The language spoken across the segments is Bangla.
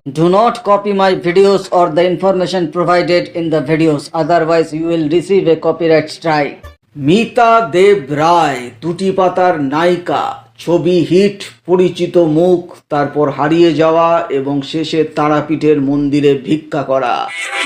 Do not copy my videos or the information provided in the videos, otherwise you will receive a copyright strike. Mita দেব রায়, দুটি পাতার নায়িকা, ছবি হিট, পরিচিত মুখ, তারপর হারিয়ে যাওয়া এবং শেষে তারাপীঠের মন্দিরে ভিক্ষা করা।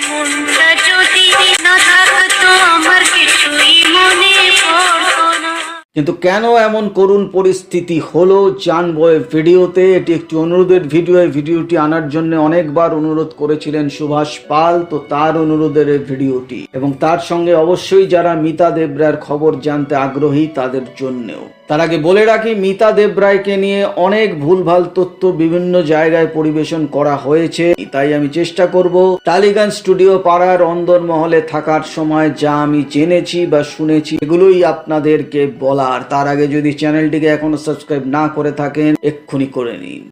মনটা যদি না থাকতো আমার কিছুই মনে পড়তো না। কিন্তু কেন এমন করুণ পরিস্থিতি হলো জানবো এই ভিডিওতে। এটি একটি অনুরোধের ভিডিও। এই ভিডিওটি আনার জন্য অনেকবার অনুরোধ করেছিলেন সুভাষ পাল, তো তার অনুরোধের এই ভিডিওটি, এবং তার সঙ্গে অবশ্যই যারা মিতা দেব রায়ের খবর জানতে আগ্রহী তাদের জন্যেও। তার আগে বলে রাখি, মিতা দেব রায়কে নিয়ে অনেক ভুলভাল তথ্য বিভিন্ন জায়গায় পরিবেশন করা হয়েছে, তাই আমি চেষ্টা করব টালিগঞ্জ স্টুডিও পাড়ার অন্দরমহলে থাকার সময় যা আমি জেনেছি বা শুনেছি এগুলোই আপনাদেরকে বলার। তার আগে যদি চ্যানেলটিকে এখনো সাবস্ক্রাইব না করে থাকেন এক্ষুনি করে নিন।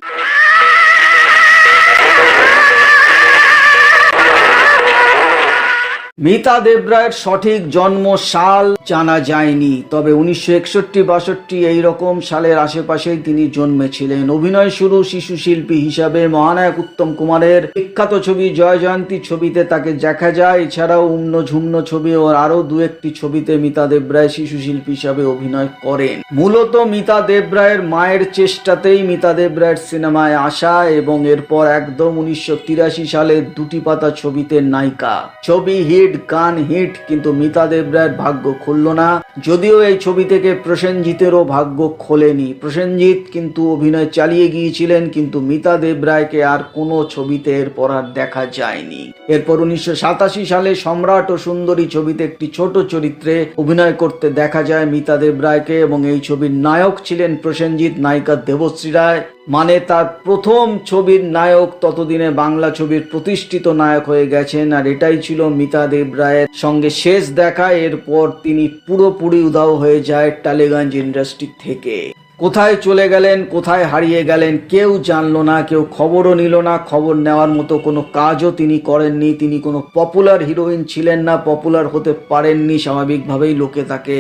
মিতা দেব রায়ের সঠিক জন্ম সাল জানা যায়নি, তবে 1961-62 এইরকম সালের আশেপাশেই তিনি জন্মেছিলেন। অভিনয় শুরু শিশু শিল্পী হিসাবে মহানায়ক উত্তম কুমারের বিখ্যাত ছবি জয় জয়ন্তী ছবিতে তাকে দেখা যায়। এছাড়াও উম্ন ঝুম্ন ছবি ও আরো দু একটি ছবিতে মিতা দেব রায় শিশু শিল্পী হিসাবে অভিনয় করেন। মূলত মিতা দেব রায়ের মায়ের চেষ্টাতেই মিতা দেব রায়ের সিনেমায় আসা এবং এরপর একদম 1983 সালে দুটি পাতা ছবিতে নায়িকা। ছবি হিট, গান হিট, কিন্তু মিতা দেব রায়ের ভাগ্য খুলল না। যদিও এই ছবি থেকে প্রসেনজিতেরও ভাগ্য খোলেনি। প্রসেনজিৎ কিন্তু অভিনয় চালিয়ে গিয়েছিলেন, কিন্তু মিতা দেব রায়কে আর কোনো ছবিতে এরপর আর দেখা যায়নি। এরপর 1987 সালে সম্রাট ও সুন্দরী ছবিতে একটি ছোট চরিত্রে অভিনয় করতে দেখা যায় মিতা দেব রায়কে, এবং এই ছবির নায়ক ছিলেন প্রসেনজিৎ, নায়িকা দেবশ্রী রায়। মানে তার প্রথম ছবির নায়ক, ততদিনে বাংলা ছবির প্রতিষ্ঠিত নায়ক হয়ে গেছেন। আর এটাই ছিল মিতা দেব রায়ের সঙ্গে শেষ দেখা। এরপর তিনি পুরোপুরি উধাও হয়ে যায় টালিগঞ্জ ইন্ডাস্ট্রি থেকে। কোথায় চলে গেলেন, কোথায় হারিয়ে গেলেন কেউ জানলো না, কেউ খবরও নিল না। খবর নেওয়ার মতো কোনো কাজও তিনি করেননি। তিনি কোনো পপুলার হিরোইন ছিলেন না, পপুলার হতে পারেননি, স্বাভাবিকভাবেই লোকে তাকে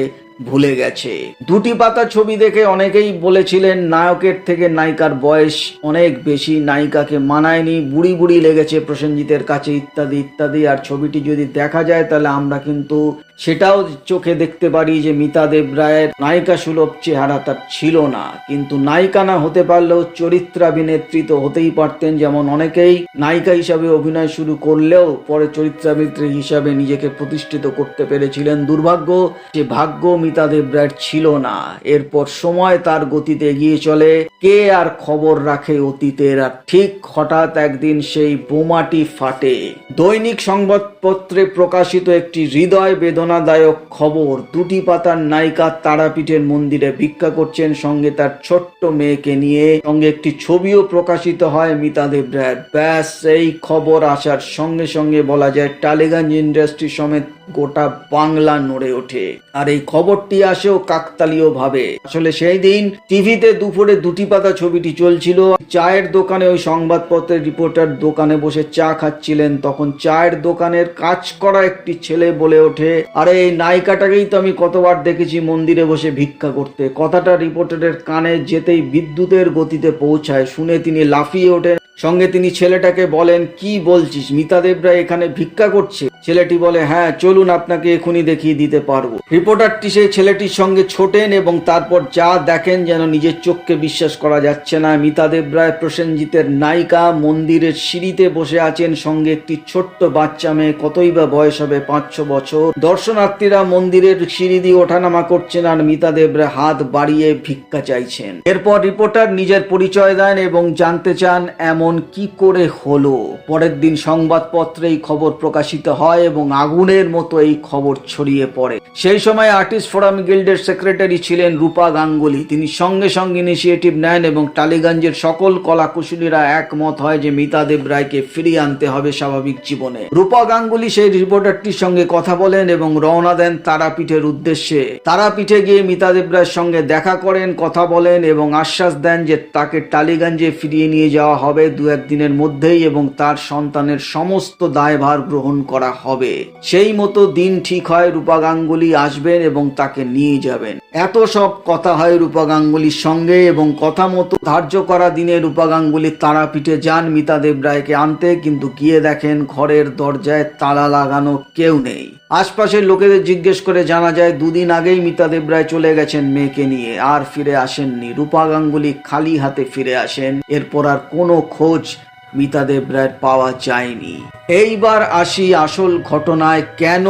ভুলে গেছে। দুটি পাতা ছবি দেখে অনেকেই বলেছিলেন নায়কের থেকে নায়িকার বয়স অনেক বেশি, নায়িকাকে মানায়নি, বুড়ি বুড়ি লেগেছে প্রসেনজিতের কাছে, ইত্যাদি ইত্যাদি। আর ছবিটি যদি দেখা যায় তাহলে আমরা কিন্তু সেটাও চোখে দেখতে পারি যে মিতা দেব রায়ের নায়িকা সুলভ চেহারা তার ছিল না। কিন্তু নায়িকা না হতে পারলেও চরিত্রাভিনেত্রী তো হতেই পারতেন। যেমন অনেকেই নায়িকা হিসাবে অভিনয় শুরু করলেও পরে চরিত্রাভিনেত্রী হিসাবে নিজেকে প্রতিষ্ঠিত করতে পেরেছিলেন। দুর্ভাগ্য যে ভাগ্য মিতা দেব রায়ের ছিল না। এরপর সময় তার গতিতে এগিয়ে চলে, কে আর খবর রাখে অতীতের। আর ঠিক হঠাৎ একদিন সেই বোমাটি ফাটে। দৈনিক সংবাদপত্রে প্রকাশিত একটি হৃদয় বেদনাদায়ক খবর, দুটি পাতার নায়িকা তারাপীঠের মন্দিরে ভিক্ষা করছেন সঙ্গে তার ছোট্ট মেয়েকে নিয়ে। সঙ্গে একটি ছবিও প্রকাশিত হয় মিতা দেব রায়ের। ব্যাস, এই খবর আসার সঙ্গে সঙ্গে বলা যায় টালিগঞ্জ ইন্ডাস্ট্রি সমেত গোটা বাংলা নড়ে ওঠে। আর এই খবরটি আসেও কাকতালীয় ভাবে। আসলে সেই দিন টিভিতে দুপুরে দুটি পাতা ছবিটি চলছিল। চায়ের দোকানে ওই সংবাদপত্রের রিপোর্টার দোকানে বসে চা খাচ্ছিলেন। তখন চায়ের দোকানের কাজ করা একটি ছেলে বলে ওঠে, আরে এই নায়িকাটাকেই তো আমি কতবার দেখেছি মন্দিরে বসে ভিক্ষা করতে। কথাটা রিপোর্টারের কানে যেতেই বিদ্যুতের গতিতে পৌঁছায়। শুনে তিনি লাফিয়ে ওঠেন। সঙ্গে তিনি ছেলেটাকে বলেন, কি বলছিস, মিতা দেব রায় এখানে ভিক্ষা করছে? ছেলেটি বলে, হ্যাঁ চলুন আপনাকে এখনই দেখিয়ে দিতে পারবো। রিপোর্টারটি সেই ছেলেটির সঙ্গে ছোটেন এবং তারপর যা দেখেন যেন নিজের চোখকে বিশ্বাস করা যাচ্ছে না। মিতা দেব রায় প্রসেনজিতের নায়িকা মন্দিরের সিঁড়িতে বসে আছেন, সঙ্গে একটি ছোট্ট বাচ্চা মেয়ে, কতই বা বয়স হবে, 5-6 বছর। দর্শনার্থীরা মন্দিরের সিঁড়ি দিয়ে ওঠানামা করছেন আর মিতা দেব রায় হাত বাড়িয়ে ভিক্ষা চাইছেন। এরপর রিপোর্টার নিজের পরিচয় দেন এবং জানতে চান এমন কি করে হলো। পরের দিন সংবাদপত্রে এই খবর প্রকাশিত হয় এবং আগুনের মতো এই খবর ছড়িয়ে পড়ে। সেই সময় আর্টিস্ট ফোরাম গিল্ডের সেক্রেটারি ছিলেন রূপা গাঙ্গুলি। তিনি সঙ্গে সঙ্গে ইনিশিয়েটিভ নেন এবং টালিগঞ্জের সকল কলাকুশলীরা একমত হয় যে মিতা দেব রায়কে ফিরিয়ে আনতে হবে স্বাভাবিক জীবনে। রূপা গাঙ্গুলি সেই রিপোর্টারটির সঙ্গে কথা বলেন এবং রওনা দেন তারাপীঠের উদ্দেশ্যে। তারাপীঠে গিয়ে মিতা দেব রায়ের সঙ্গে দেখা করেন, কথা বলেন এবং আশ্বাস দেন যে তাকে টালিগঞ্জে ফিরিয়ে নিয়ে যাওয়া হবে 2-1 দিনের মধ্যেই এবং তার সন্তানের সমস্ত দায়ভার গ্রহণ করা হবে। সেই মতো দিন ঠিক হয়, রূপা গাঙ্গুলি আসবেন এবং তাকে নিয়ে যাবেন। এত সব কথা হয় রূপা গাঙ্গুলির সঙ্গে এবং কথা মতো ধার্য করা দিনে রূপা গাঙ্গুলি তারাপীঠে যান মিতা দেব রায়কে আনতে, কিন্তু গিয়ে দেখেন ঘরের দরজায় তালা লাগানো, কেউ নেই। আশপাশের লোকেদের জিজ্ঞেস করে জানা যায় দুদিন আগেই মিতা দেব রায় চলে গেছেন মেয়েকে নিয়ে, আর ফিরে আসেননি। রূপা গাঙ্গুলি খালি হাতে ফিরে আসেন, এরপর আর কোনো খোঁজ মিতা দেব রায়ের পাওয়া যায়নি। এইবার আসি আসল ঘটনায়, কেন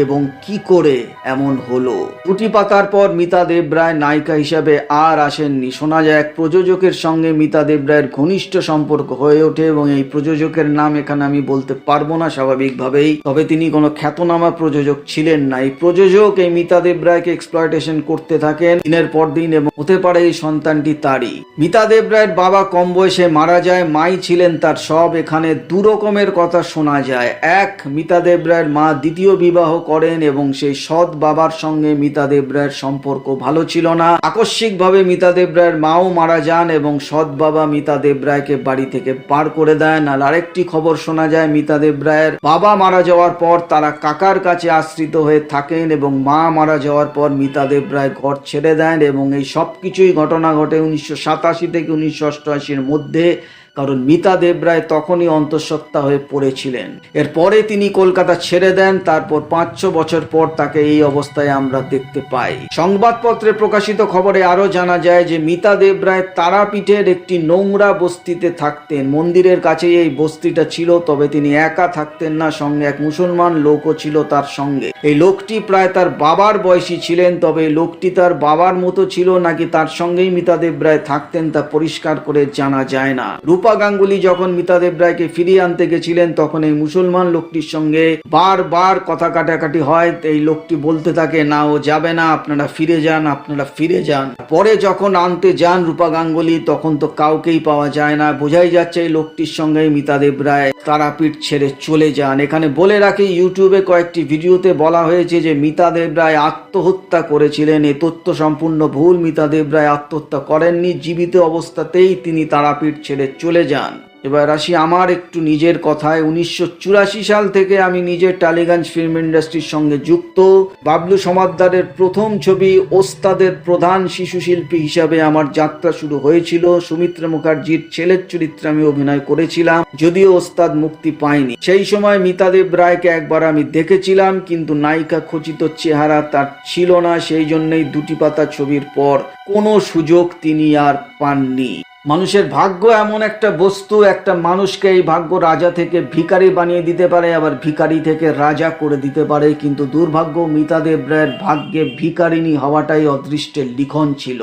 এবং কি করে এমন হলো। দুটি পাতার পর মিতা দেব রায় নায়িকা হিসাবে আর আসেননি। শোনা যায় এক প্রযোজকের সঙ্গে মিতা দেব রায়ের ঘনিষ্ঠ সম্পর্ক হয়ে ওঠে এবং এই প্রযোজকের নাম এখানে আমি বলতে পারবো না স্বাভাবিকভাবেই, তবে তিনি কোনো খ্যাতনামা প্রযোজক ছিলেন না। এই প্রযোজক এই মিতা দেব রায়কে এক্সপ্লয়টেশন করতে থাকেন দিনের পর দিন এবং হতে পারে এই সন্তানটি তারই। মিতা দেব রায়ের বাবা কম বয়সে মারা যায়, মাই ছিলেন তার সব। এখানে দু রকমের কথা শোনা যায়। এক, মিতা দেব রায়ের মা দ্বিতীয় বিবাহ করেন এবং সেই সৎ বাবার সঙ্গে মিতা দেব রায়ের সম্পর্ক ভালো ছিল না। আকস্মিকভাবে মিতা দেব রায়ের মাও মারা যান এবং সৎ বাবা মিতা দেব রায়কে বাড়ি থেকে বার করে দেন। আর আরেকটি খবর শোনা যায়, মিতা দেব রায়ের বাবা মারা যাওয়ার পর তারা কাকার কাছে আশ্রিত হয়ে থাকেন এবং মা মারা যাওয়ার পর মিতা দেব রায় ঘর ছেড়ে দেন এবং এই সব কিছুই ঘটনা ঘটে 1987 থেকে 1988-র মধ্যে, কারণ মিতা দেব রায় তখনই অন্তঃসত্ত্বা হয়ে পড়েছিলেন। এরপরে তিনি কলকাতা ছেড়ে দেন, তারপর 5-6 বছর পর তাকে এই অবস্থায় আমরা দেখতে পাই। সংবাদপত্রে প্রকাশিত খবরে আরো জানা যায় যে মিতা দেব রায় তারাপীঠের একটি নোংরা বস্তিতে থাকতেন। মন্দিরের কাছেই এই বস্তিটা ছিল, তবে তিনি একা থাকতেন না, সঙ্গে এক মুসলমান লোকও ছিল তার সঙ্গে। এই লোকটি প্রায় তার বাবার বয়সী ছিলেন, তবে এই লোকটি তার বাবার মতো ছিল নাকি তার সঙ্গেই মিতা দেব রায় থাকতেন তা পরিষ্কার করে জানা যায় না। রূপা গাঙ্গুলি যখন মিতা দেব রায়কে ফিরিয়ে আনতে গেছিলেন তখন এই মুসলমান লোকটির সঙ্গে বারবার কথা কাটাকাটি হয়। এই লোকটি বলতে থাকে, না ও যাবে না, আপনারা ফিরে যান, আপনারা ফিরে যান। পরে যখন আনতে যান রূপা গাঙ্গুলি তখন তো কাউকেই পাওয়া যায় না। বোঝাই যাচ্ছে এই লোকটির সঙ্গে মিতা দেব রায় তারাপীঠ ছেড়ে চলে যান। এখানে বলে রাখি, ইউটিউবে কয়েকটি ভিডিওতে বলা হয়েছে যে মিতা দেব রায় আত্মহত্যা করেছিলেন। এই তথ্য সম্পূর্ণ ভুল। মিতা দেব রায় আত্মহত্যা করেননি, জীবিত অবস্থাতেই তিনি তারাপীঠ ছেড়ে চলে যান। এবার আসি আমার একটু নিজের কথায়। 1984 সাল থেকে আমি নিজের টালিগঞ্জ ফিল্ম ইন্ডাস্ট্রির সঙ্গে যুক্ত। বাবলু সমাদ্দারের প্রথম ছবি ওস্তাদের প্রধান শিশু শিল্পী হিসাবে আমার যাত্রা শুরু হয়েছিল। সুমিত্রা মুখার্জির ছেলের চরিত্রে আমি অভিনয় করেছিলাম, যদিও ওস্তাদ মুক্তি পায়নি। সেই সময় মিতা দেব রায়কে একবার আমি দেখেছিলাম, কিন্তু নায়িকা খচিত চেহারা তার ছিল না, সেই জন্যই দুটি পাতা ছবির পর কোনো সুযোগ তিনি আর পাননি। মানুষের ভাগ্য এমন একটা বস্তু, একটা মানুষকে এই ভাগ্য রাজা থেকে ভিখারি বানিয়ে দিতে পারে, আবার ভিখারি থেকে রাজা করে দিতে পারে। কিন্তু দুর্ভাগ্য, মিতা দেব রায়ের ভাগ্যে ভিখারিনী হওয়াটাই অদৃষ্টের লিখন ছিল।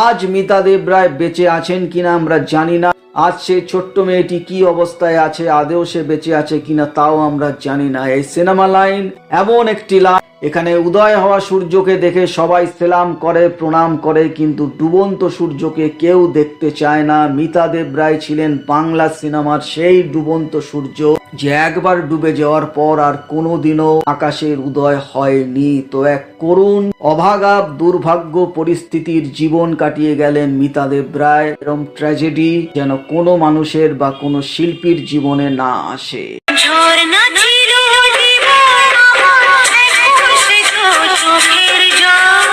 আজ মিতা দেব রায় বেঁচে আছেন কিনা আমরা জানি না। আজ সেই ছোট্ট মেয়েটি কি অবস্থায় আছে, আদেও সে বেঁচে আছে কিনা তাও আমরা জানি না। এই সিনেমা লাইন এমন একটি লাইন, এখানে উদয় হওয়া সূর্যকে দেখে সবাই সেলাম করে, প্রণাম করে, কিন্তু ডুবন্ত সূর্যকে কেউ দেখতে চায় না। মিতা দেব রায় ছিলেন বাংলা সিনেমার সেই ডুবন্ত সূর্য যে একবার ডুবে যাওয়ার পর আর কোনোদিনও আকাশের উদয় হয়নি। তো এক করুণ অভাগা দুর্ভাগ্য পরিস্থিতির জীবন কাটিয়ে গেলেন মিতা দেব রায়। এরকম ট্র্যাজেডি যেন কোনো মানুষের বা কোনো শিল্পীর জীবনে না আসে। ঝর্ণা ছিল জীবন আমার, চোখের জল